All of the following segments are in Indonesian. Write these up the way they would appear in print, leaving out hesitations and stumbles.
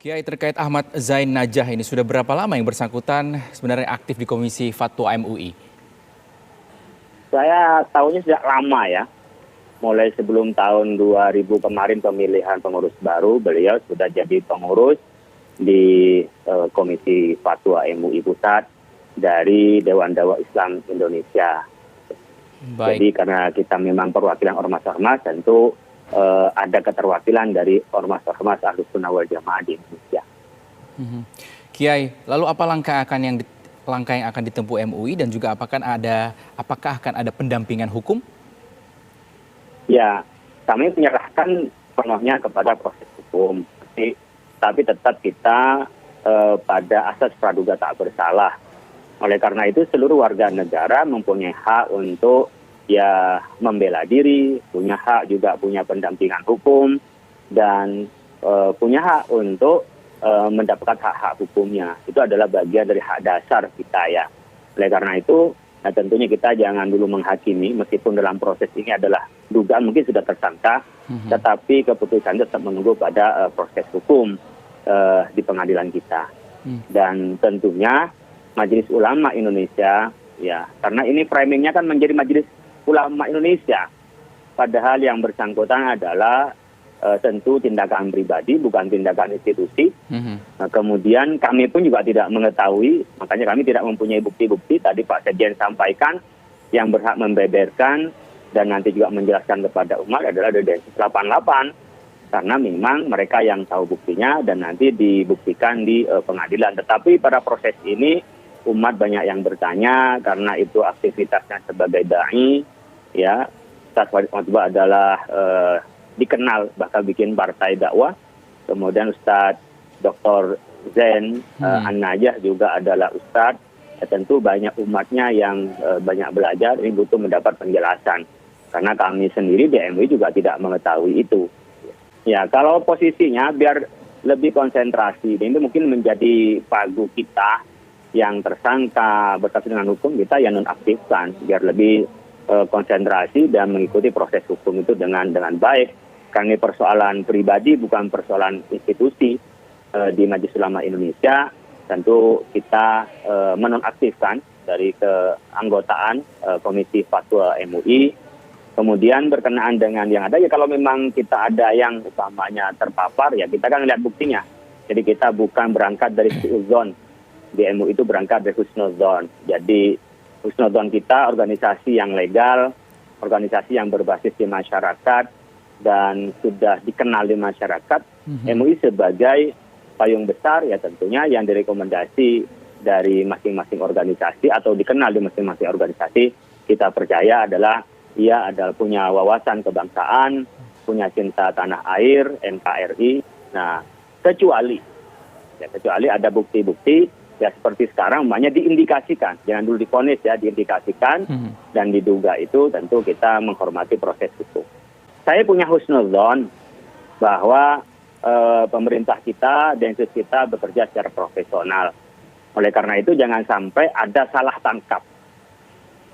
Kiai, terkait Ahmad Zain Najah ini sudah berapa lama yang bersangkutan sebenarnya aktif di Komisi Fatwa MUI? Saya tahunya sejak lama ya, mulai sebelum tahun 2000 kemarin pemilihan pengurus baru, beliau sudah jadi pengurus di Komisi Fatwa MUI Pusat dari Dewan Dakwah Islam Indonesia. Jadi Baik. karena kita memang perwakilan ormas-ormas, tentu ada keterwakilan dari ormas-ormas Ahlus Sunnah wal Jamaah di Indonesia. Kiai, lalu apa langkah yang akan ditempuh MUI dan juga apakah akan ada pendampingan hukum? Ya, kami menyerahkan penuhnya kepada proses hukum. Tapi tetap kita pada asas praduga tak bersalah. Oleh karena itu seluruh warga negara mempunyai hak untuk ya membela diri, punya hak juga punya pendampingan hukum, dan punya hak untuk mendapatkan hak-hak hukumnya. Itu adalah bagian dari hak dasar kita ya. Oleh karena itu, nah tentunya kita jangan dulu menghakimi, meskipun dalam proses ini adalah dugaan mungkin sudah tersangka, tetapi keputusan tetap menunggu pada proses hukum di pengadilan kita. Dan tentunya Majelis Ulama Indonesia, ya karena ini framingnya kan menjadi Majelis Ulama Indonesia, padahal yang bersangkutan adalah tentu tindakan pribadi, bukan tindakan institusi. Nah, kemudian kami pun juga tidak mengetahui, makanya kami tidak mempunyai bukti-bukti. Tadi Pak Sekjen sampaikan yang berhak membeberkan dan nanti juga menjelaskan kepada umat adalah Densus 88, karena memang mereka yang tahu buktinya dan nanti dibuktikan di pengadilan. Tetapi pada proses ini umat banyak yang bertanya karena itu aktivitasnya sebagai dai, ya. Ustaz Farid Khotbah adalah dikenal bahkan bikin partai dakwah. Kemudian Ustaz Dr. Zain An-Najah juga adalah Ustaz. Ya, tentu banyak umatnya yang banyak belajar, ini butuh mendapat penjelasan. Karena kami sendiri di MUI juga tidak mengetahui itu. Ya, kalau posisinya biar lebih konsentrasi, ini mungkin menjadi pagu kita yang tersangka berkaitan dengan hukum, kita yang nonaktifkan biar lebih konsentrasi dan mengikuti proses hukum itu dengan baik. Karena ini persoalan pribadi bukan persoalan institusi di Majelis Ulama Indonesia. Tentu kita menonaktifkan dari keanggotaan Komisi Fatwa MUI. Kemudian berkenaan dengan yang ada, ya kalau memang kita ada yang utamanya terpapar, ya kita kan lihat buktinya. Jadi kita bukan berangkat dari suudzon. Di MUI itu berangkat dari husnudzon. Jadi husnudzon kita organisasi yang legal, organisasi yang berbasis di masyarakat dan sudah dikenal di masyarakat. MUI sebagai payung besar ya tentunya yang direkomendasi dari masing-masing organisasi atau dikenal di masing-masing organisasi, kita percaya adalah ia adalah punya wawasan kebangsaan, punya cinta tanah air, NKRI. Nah, kecuali ada bukti-bukti ya seperti sekarang umpamanya diindikasikan, jangan dulu divonis ya, diindikasikan dan diduga, itu tentu kita menghormati proses hukum. Saya punya husnudzon bahwa pemerintah kita, Densus kita bekerja secara profesional. Oleh karena itu jangan sampai ada salah tangkap.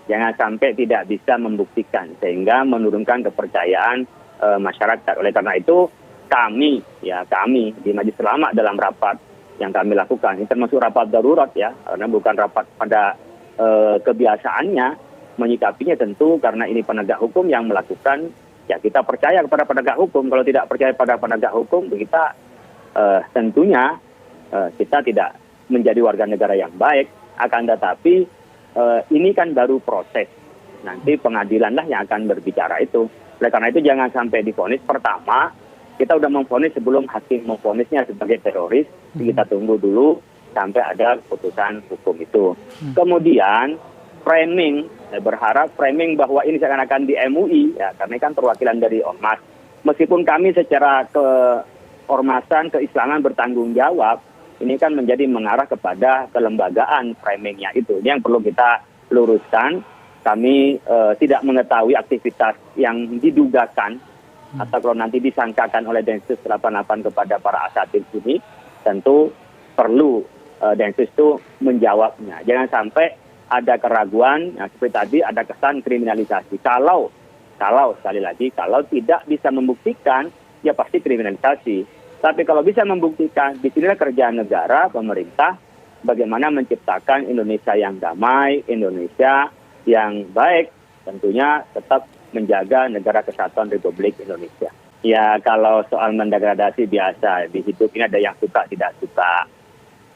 Jangan sampai tidak bisa membuktikan sehingga menurunkan kepercayaan masyarakat. Oleh karena itu kami di Majelis Ulama dalam rapat yang kami lakukan, ini termasuk rapat darurat ya, karena bukan rapat pada kebiasaannya, menyikapinya tentu karena ini penegak hukum yang melakukan, ya kita percaya kepada penegak hukum. Kalau tidak percaya pada penegak hukum, kita tentunya kita tidak menjadi warga negara yang baik. Akan tetapi ini kan baru proses, nanti pengadilanlah yang akan berbicara itu. Oleh karena itu jangan sampai divonis. Pertama, kita udah memvonis sebelum hakim memvonisnya sebagai teroris. Kita tunggu dulu sampai ada keputusan hukum itu. Kemudian framing, saya berharap framing bahwa ini seakan-akan di MUI, ya kami kan perwakilan dari ormas. Meskipun kami secara keormasan, keislaman bertanggung jawab, ini kan menjadi mengarah kepada kelembagaan framingnya itu. Ini yang perlu kita luruskan. Kami tidak mengetahui aktivitas yang didugakan atau kalau nanti disangkakan oleh Densus 88 kepada para asatid ini, tentu perlu Densus itu menjawabnya. Jangan sampai ada keraguan, ya, seperti tadi ada kesan kriminalisasi. Kalau sekali lagi, kalau tidak bisa membuktikan, ya pasti kriminalisasi. Tapi kalau bisa membuktikan, disinilah kerja negara, pemerintah, bagaimana menciptakan Indonesia yang damai, Indonesia yang baik, tentunya tetap menjaga negara kesatuan Republik Indonesia. Ya kalau soal mendegradasi biasa, di hidup ini ada yang suka tidak suka.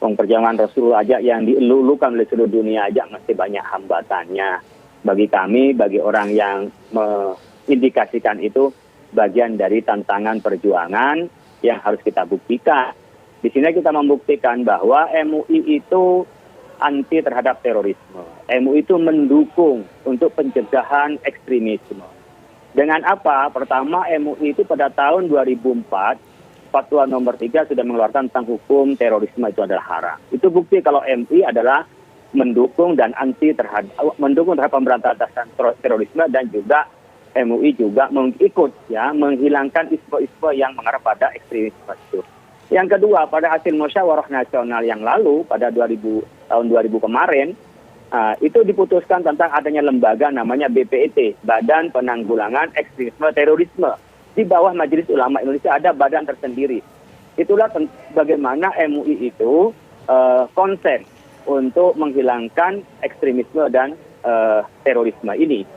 Perjuangan Rasulullah aja yang dielulukan oleh seluruh dunia aja masih banyak hambatannya. Bagi kami, bagi orang yang mengindikasikan itu bagian dari tantangan perjuangan yang harus kita buktikan. Di sini kita membuktikan bahwa MUI itu anti terhadap terorisme. MUI itu mendukung untuk pencegahan ekstremisme. Dengan apa? Pertama, MUI itu pada tahun 2004, Fatwa nomor 3 sudah mengeluarkan tentang hukum terorisme itu adalah haram. Itu bukti kalau MUI adalah mendukung dan terhadap pemberantasan terorisme, dan juga MUI juga mengikut menghilangkan isme-isme yang mengarah pada ekstremisme itu. Yang kedua, pada hasil musyawarah nasional yang lalu pada tahun 2000 kemarin, itu diputuskan tentang adanya lembaga namanya BPET, Badan Penanggulangan Ekstremisme Terorisme. Di bawah Majelis Ulama Indonesia ada badan tersendiri. Itulah bagaimana MUI itu konsen untuk menghilangkan ekstremisme dan terorisme ini.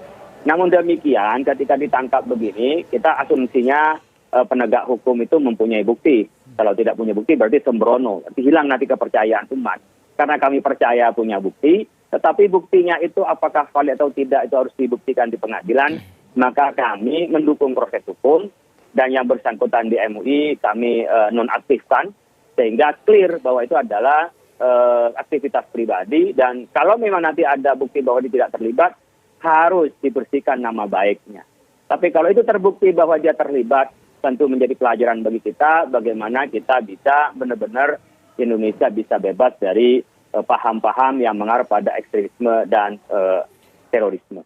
Namun demikian, ketika ditangkap begini, kita asumsinya penegak hukum itu mempunyai bukti. Kalau tidak punya bukti berarti sembrono, berarti hilang nanti kepercayaan umat. Karena kami percaya punya bukti, tetapi buktinya itu apakah valid atau tidak itu harus dibuktikan di pengadilan. Maka kami mendukung proses hukum, dan yang bersangkutan di MUI kami nonaktifkan, sehingga clear bahwa itu adalah aktivitas pribadi, dan kalau memang nanti ada bukti bahwa dia tidak terlibat, harus dibersihkan nama baiknya. Tapi kalau itu terbukti bahwa dia terlibat, tentu menjadi pelajaran bagi kita bagaimana kita bisa benar-benar Indonesia bisa bebas dari paham-paham yang mengarah pada ekstremisme dan terorisme.